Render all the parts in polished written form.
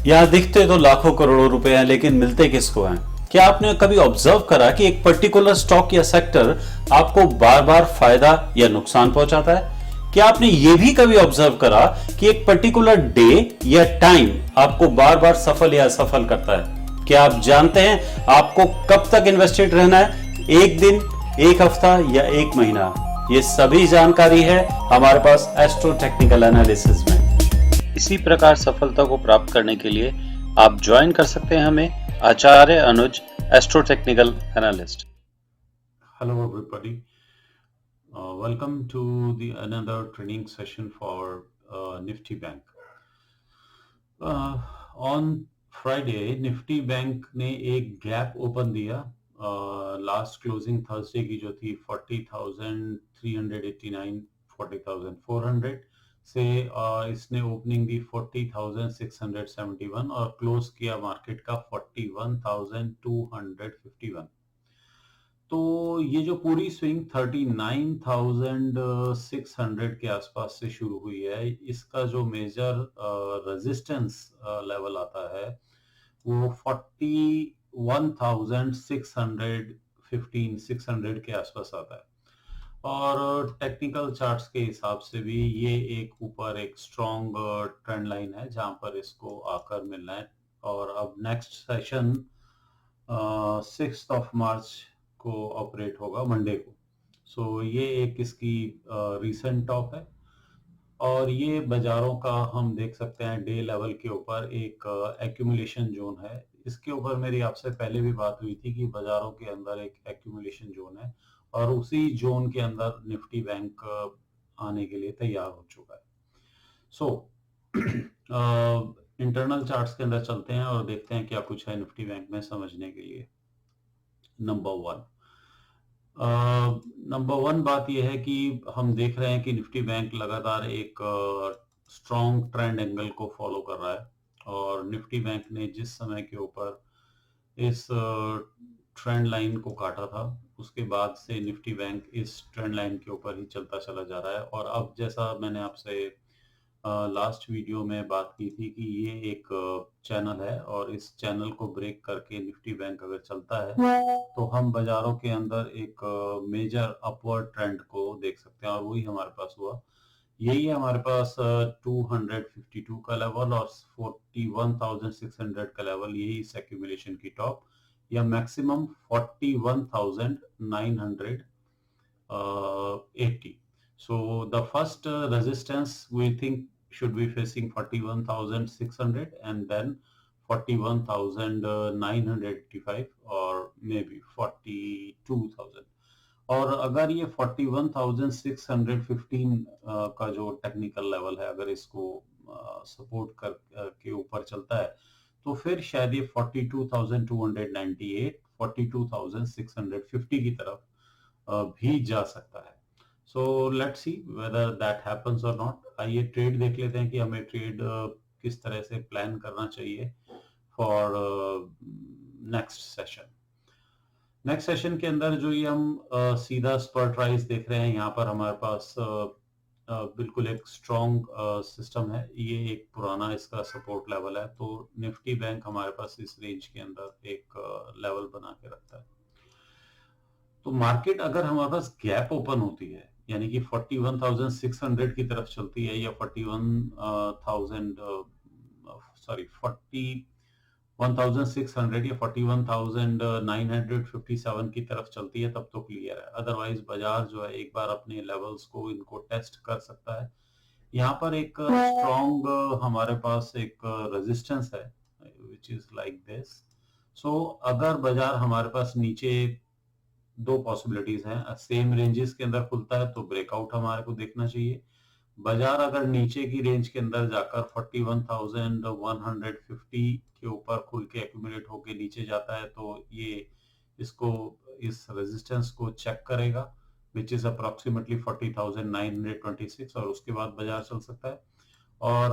यहाँ दिखते तो लाखों करोड़ों रुपए हैं, लेकिन मिलते किसको हैं? क्या आपने कभी ऑब्जर्व करा कि एक पर्टिकुलर स्टॉक या सेक्टर आपको बार बार फायदा या नुकसान पहुंचाता है? क्या आपने यह भी कभी ऑब्जर्व करा कि एक पर्टिकुलर डे या टाइम आपको बार बार सफल या असफल करता है? क्या आप जानते हैं आपको कब तक इन्वेस्टेड रहना है? एक दिन, एक हफ्ता या एक महीना? ये सभी जानकारी है हमारे पास एस्ट्रो टेक्निकल एनालिसिस में। इसी प्रकार सफलता को प्राप्त करने के लिए आप ज्वाइन कर सकते हैं हमें, Acharya Anuj, astro technical analyst. Hello everybody. Welcome to the another training session for Nifty Bank. On Friday, Nifty Bank ने एक गैप ओपन दिया लास्ट क्लोजिंग थर्सडे की जो थी 40,389 40,400 से इसने ओपनिंग दी 40,671 और क्लोज किया मार्केट का 41,251। तो ये जो पूरी स्विंग 39,600 के आसपास से शुरू हुई है, इसका जो मेजर रेजिस्टेंस लेवल आता है वो 41,615 600 के आसपास आता है। और टेक्निकल चार्ट्स के हिसाब से भी ये एक ऊपर एक स्ट्रॉन्ग ट्रेंड लाइन है जहां पर इसको आकर मिलना है। और अब नेक्स्ट सेशन 6 को ऑपरेट होगा मंडे को। सो ये एक इसकी रीसेंट टॉप है और ये बाजारों का हम देख सकते हैं डे लेवल के ऊपर एक एक्यूमुलेशन जोन है। इसके ऊपर मेरी आपसे पहले भी बात हुई थी कि बाजारों के अंदर एक एक्यूमुलेशन जोन है और उसी जोन के अंदर निफ्टी बैंक आने के लिए तैयार हो चुका है। सो इंटरनल चार्ट्स के अंदर चलते हैं और देखते हैं क्या कुछ है निफ्टी बैंक में समझने के लिए। नंबर वन बात यह है कि हम देख रहे हैं कि निफ्टी बैंक लगातार एक स्ट्रॉन्ग ट्रेंड एंगल को फॉलो कर रहा है और निफ्टी बैंक ने जिस समय के ऊपर इस ट्रेंड लाइन को काटा था उसके बाद से निफ्टी बैंक इस ट्रेंड लाइन के ऊपर ही चलता चला जा रहा है। और अब जैसा मैंने आपसे लास्ट वीडियो में बात की थी कि ये एक चैनल है और इस चैनल को ब्रेक करके निफ्टी बैंक अगर चलता है तो हम बाजारों के अंदर एक मेजर अपवर्ड ट्रेंड को देख सकते हैं और वही हमारे पास हुआ। यही है हमारे पास 252 का लेवल और 41,600 का लेवल, यही इस एक्यूमुलेशन की टॉप या maximum 41,980। So the first resistance we think should be facing 41,600 and then 41,985 or maybe 42,000। और अगर ये 41,615 का जो टेक्निकल लेवल है अगर इसको सपोर्ट कर के ऊपर चलता है तो फिर शायद ये 42,298 42,650 की तरफ भी जा सकता है। So let's see whether that happens और नॉट। आइए ट्रेड देख लेते हैं कि हमें ट्रेड किस तरह से प्लान करना चाहिए for next session. Next session के अंदर जो ये हम सीधा स्पॉट प्राइस देख रहे हैं, यहाँ पर हमारे पास बिल्कुल एक स्ट्रॉन्ग सिस्टम है। ये एक पुराना इसका सपोर्ट लेवल है तो निफ्टी बैंक हमारे पास इस रेंज के अंदर एक लेवल बना के रखता है। तो मार्केट अगर हमारे पास गैप ओपन होती है यानी कि 41,600 की तरफ चलती है या 41,600 या 41,957 की तरफ चलती है तब तो क्लियर है। अदरवाइज बाजार जो है एक बार अपने लेवल्स को इनको टेस्ट कर सकता है। यहाँ पर एक स्ट्रॉन्ग हमारे पास एक रेजिस्टेंस है विच इज लाइक दिस। सो अगर बाजार हमारे पास नीचे दो पॉसिबिलिटीज हैं, सेम रेंजेस के अंदर खुलता है तो ब्रेकआउट हमारे को देखना चाहिए। बाजार अगर नीचे की रेंज के अंदर जाकर 41,150 के ऊपर खुल के एक्यूमुलेट होके नीचे जाता है तो ये इसको इस रेजिस्टेंस को चेक करेगा विच इज अप्रोक्सीमेटली 40,926 और उसके बाद बाजार चल सकता है। और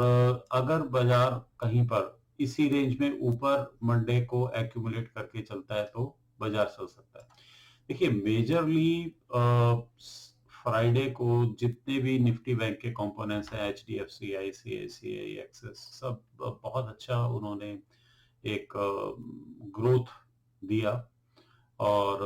अगर बाजार कहीं पर इसी रेंज में ऊपर मंडे को एक्यूमुलेट करके चलता है तो बाजार चल सकता है। देखिए मेजरली फ्राइडे को जितने भी निफ्टी बैंक के कंपोनेंट्स हैं, एचडीएफसी, आईसीआईसीआई, एक्सिस, सब बहुत अच्छा उन्होंने एक ग्रोथ दिया। और